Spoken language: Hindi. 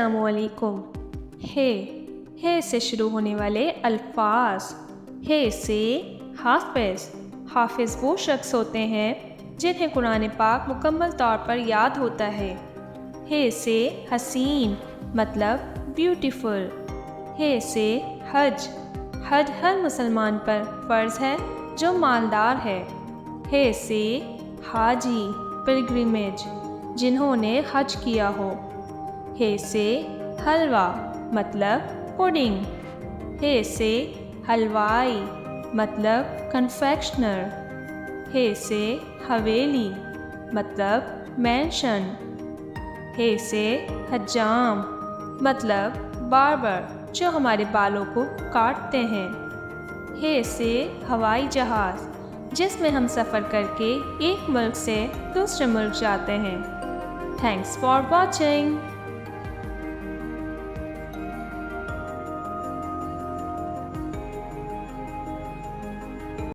अस्सलामुअलैकुम। हे से शुरू होने वाले अल्फाज। हे से हाफिज़ वो शख्स होते हैं जिन्हें कुरान पाक मुकम्मल तौर पर याद होता है। हे से हसीन मतलब ब्यूटीफुल। हे से हज हर मुसलमान पर फ़र्ज़ है जो मालदार है। हे से हाजी पिलग्रिमेज जिन्होंने हज किया हो। हे से हलवा मतलब पुडिंग। हे से हलवाई मतलब कन्फेक्शनर। हे से हवेली मतलब मैंशन। हे से हजाम मतलब बार्बर जो हमारे बालों को काटते हैं। हे से हवाई जहाज़ जिसमें हम सफ़र करके एक मुल्क से दूसरे मुल्क जाते हैं। Thanks for watching.